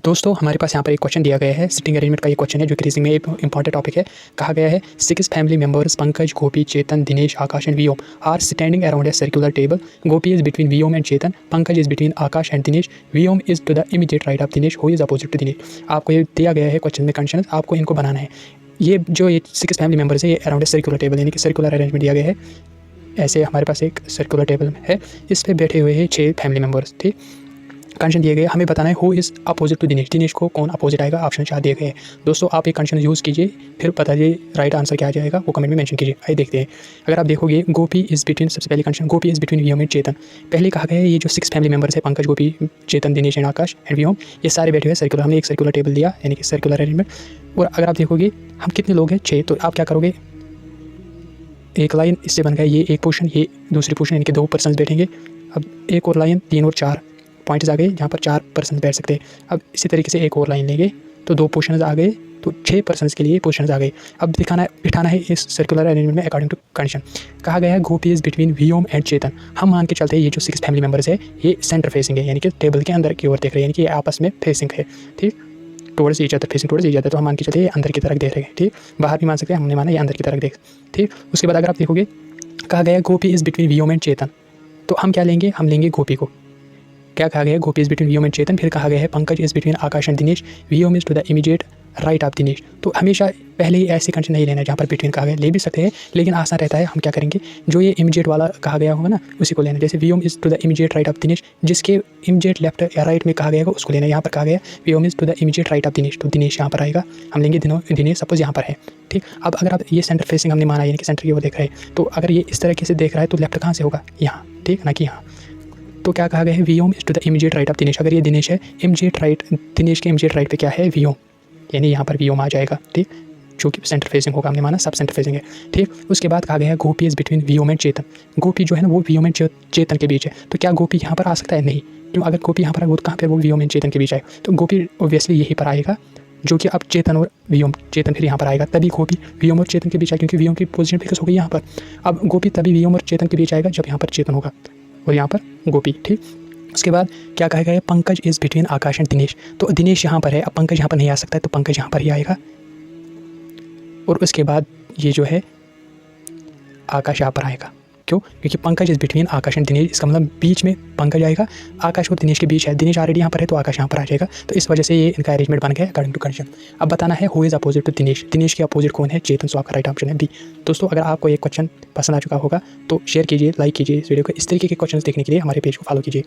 दोस्तों हमारे पास यहाँ पर एक क्वेश्चन दिया गया है। सिटिंग अरेंजमेंट का ये क्वेश्चन है जो कि रीजनिंग में एक इंपॉर्टेंट टॉपिक है। कहा गया है 6 family members Pankaj, Gopi, Chetan, Dinesh, Aakash and Vyom are standing around a circular table. Gopi is between Vyom and Chetan, Pankaj is between Aakash and Dinesh, Vyom is to the immediate right of Dinesh, who is opposite to Dinesh. आपको ये दिया गया है क्वेश्चन में कंडीशन, आपको इनको बनाना है। ये 6 फैमिली मेंबर्स है, ये अराउंड ए सर्कुलर टेबल यानी कि सर्कुलर अरेंजमेंट दिया गया है। ऐसे हमारे पास एक सर्कुलर टेबल है, इस पर बैठे हुए हैं 6 फैमिली मेंबर्स। ठीक, कंडीशन दिए गए, हमें बताना है who is opposite to Dinesh, Dinesh को कौन अपोजिट आएगा, ऑप्शन 4 दिए गए हैं। दोस्तों आप ये कंडीशन यूज़ कीजिए, फिर बताइए राइट आंसर क्या आ जाएगा, वो कमेंट में मेंशन कीजिए। आइए देखते हैं। अगर आप देखोगे गोपी इज़ बिटवीन, सबसे पहली condition Gopi is between Vyom and Chetan. पहले कहा गया है ये जो 6 फैमिली मेंबर्स है Pankaj, Gopi, Chetan, Dinesh and Akash and व्योम, ये सारे बैठे हुए सर्कुलर, हमने एक सर्कुलर टेबल दिया यानी कि सर्कुलर अरेंजमेंट। और अगर आप देखोगे हम कितने लोग हैं, 6, तो आप क्या करोगे, एक लाइन इससे बन गया, ये एक पोर्शन, ये दूसरी पोर्शन, यानी कि 2 पर्सन बैठेंगे। अब एक और लाइन, 3 और 4 पॉइंट्स आ गए जहाँ पर 4 पर्सन बैठ सकते हैं। अब इसी तरीके से एक और लाइन लेंगे तो 2 पोर्शंस आ गए, तो 6 पर्सन्स के लिए पोर्शंस आ गए। अब बिठाना है इस सर्कुलर अरेंजमेंट में अकॉर्डिंग टू कंडीशन। कहा गया है Gopi is between Vyom and चेतन। हम मान के चलते हैं ये जो 6 फैमिली मेंबर्स है ये सेंटर फेसिंग है, यानी कि टेबल के अंदर की ओर देख रहे हैं, यानी कि ये आपस में फेसिंग है। ठीक, towards each other, facing towards each other, तो हम मान के चलते हैं ये अंदर की तरफ देख रहे हैं। ठीक, बाहर भी मान सकते हैं, हमने माना ये अंदर की तरफ देख। ठीक, उसके बाद अगर आप देखोगे कहा गया गोपी इज बिटवीन व्योम एंड चेतन, तो हम क्या लेंगे, हम लेंगे गोपी को। क्या कहा गया है, Gopi is between Vyom and Chetan. फिर कहा गया है Pankaj is between Aakash and Dinesh, Vyom is to the immediate right of Dinesh. तो हमेशा पहले ही ऐसी कंडीशन नहीं लेना है जहाँ पर बिटवीन कहा गया, ले भी सकते हैं लेकिन आसान रहता है। हम क्या करेंगे, जो ये इमीडिएट वाला कहा गया होगा ना उसी को लेना। जैसे Vyom is to the immediate right of Dinesh, जिसके इमीडिएट लेफ्ट या राइट में कहा गया होगा उसको लेना। यहाँ पर कहा गया Vyom is to the immediate right of Dinesh, तो दिनेश यहाँ पर आएगा, हम लेंगे दिनेश, सपोज यहाँ पर है। ठीक, अब अगर आप ये सेंटर फेसिंग हमने माना यानी कि सेंटर की ओर देख रहे हैं, तो अगर ये इस तरीके से देख रहा है तो लेफ्ट कहाँ से होगा, यहाँ। ठीक, ना कि यहाँ। तो क्या कहा गया है, Vyom is to the immediate right of Dinesh. अगर ये दिनेश है, इमीडिएट राइट, दिनेश के इमीडिएट राइट पे क्या है, व्योम, यानी यहाँ पर व्योम आ जाएगा। ठीक, जो कि सेंटर फेसिंग होगा, हमने माना सब सेंटर फेसिंग है। ठीक, उसके बाद कहा गया है Gopi is between Vyom and चेतन। गोपी जो है ना वो व्योम एंड चेतन के बीच है, तो क्या गोपी यहाँ पर आ सकता है, नहीं। क्यों, अगर गोपी यहाँ पर आएगा तो कहाँ पर वो व्योम एंड चेतन के बीच आएगा, तो गोपी ऑब्वियसली यहीं पर आएगा, जो कि अब चेतन और व्योम, चेतन फिर यहाँ पर आएगा, तभी गोपी व्योम और चेतन के बीच आएगा, क्योंकि व्योम की पोजीशन फिक्स हो गई यहाँ पर। अब गोपी तभी व्योम और चेतन के बीच आएगा जब यहाँ पर चेतन होगा और यहाँ पर गोपी। ठीक, उसके बाद क्या कहा गया है, Pankaj is between Aakash and Dinesh. तो दिनेश यहाँ पर है, अब पंकज यहाँ पर नहीं आ सकता है, तो पंकज यहाँ पर ही आएगा। और उसके बाद ये जो है आकाश यहाँ पर आएगा। क्यों, क्योंकि Pankaj is between Aakash and Dinesh, इसका मतलब बीच में पंकज आएगा, आकाश और दिनेश के बीच है। दिनेश ऑलरेडी यहाँ पर है तो आकाश यहाँ पर आ जाएगा। तो इस वजह से ये इनका अरेंजमेंट बन गया अकॉर्डिंग टू कंडीशन। अब बताना है who is opposite to Dinesh, Dinesh के अपोजिट कौन है, चेतन। सो आपका राइट ऑप्शन है बी। दोस्तों अगर आपको ये क्वेश्चन पसंद आ चुका होगा तो शेयर कीजिए, लाइक कीजिए इस वीडियो को। इस तरीके के क्वेश्चन देखने के लिए हमारे पेज को फॉलो कीजिए।